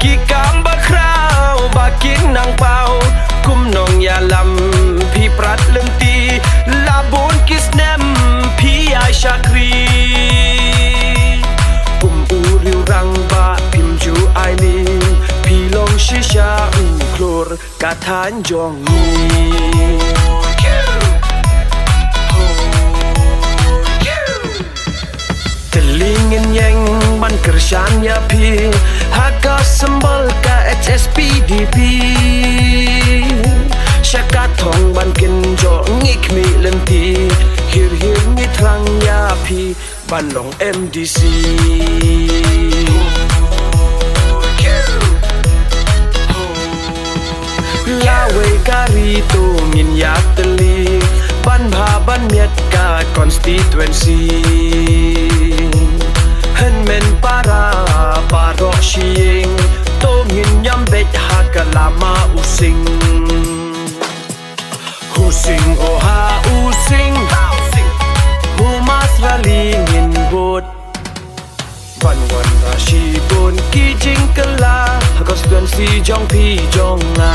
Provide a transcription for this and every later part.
กี่กำบะคราวบากินนางเปากุมนองยาลำพี่ปรัดเลื่มตีลาบูนกิสเนมพี่ยายชาครีกุมอูริวรังบะพิมจูไอลีพี่ลงชิชาคลรกาทานจงมีTelingin yang ban kerjaan ya pi Haga sembal ka HSPDP Syaka thong ban kinjo ngik mi lenti Hir ni trang ya pi ban long MDC Lawe kari tu ngin ya teli Ban bha ban miat ka constituency Hen men para parok siing Tongin nyam bet hakalama using Husing oha using Humas ralingin bot Ban wan rashi bon kijing kala Constituency jong pi jong nga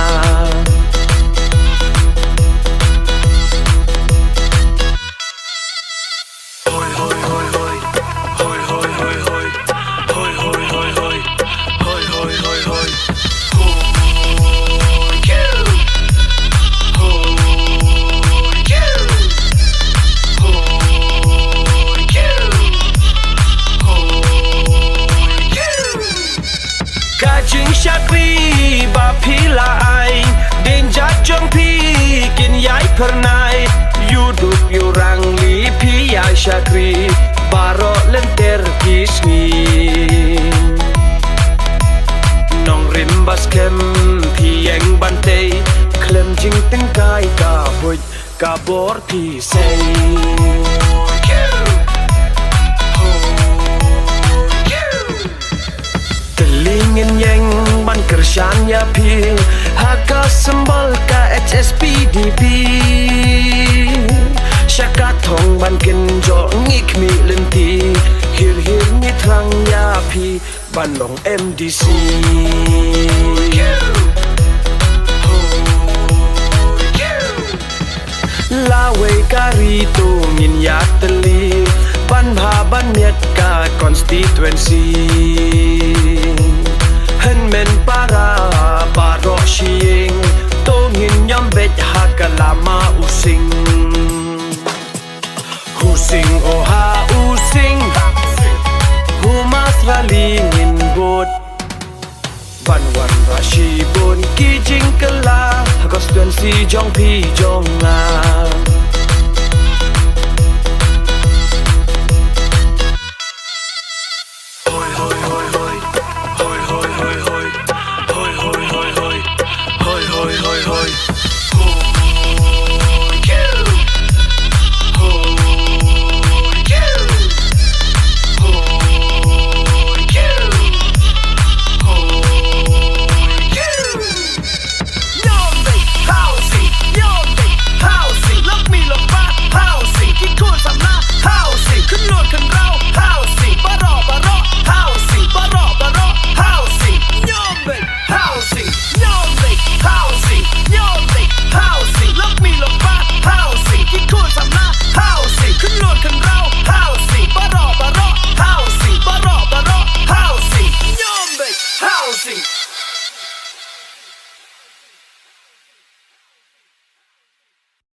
Kajing syakri bapi lai Denjat jong pi kin yai pernai Yuduk yurang li pi yai syakri Baro lenter kismi Nong rimbas kem pi yang bantai Klem jing tengkai kabuj kabor pi say Telingin yang ban kerjaan ya pi Haga sembal ka HSPDP Syaka thong ban kinjo ngik mi lenti Hir ni trang ya pi ban long MDC Lawe kari tu ngin ya teli Ban bha ban miat ka constituency Hen men para parok siing Tongin nyam bet hakalama using Husing oha using Humas ralingin bot Ban wan rashi bon kijing kala Constituency jong pi jong nga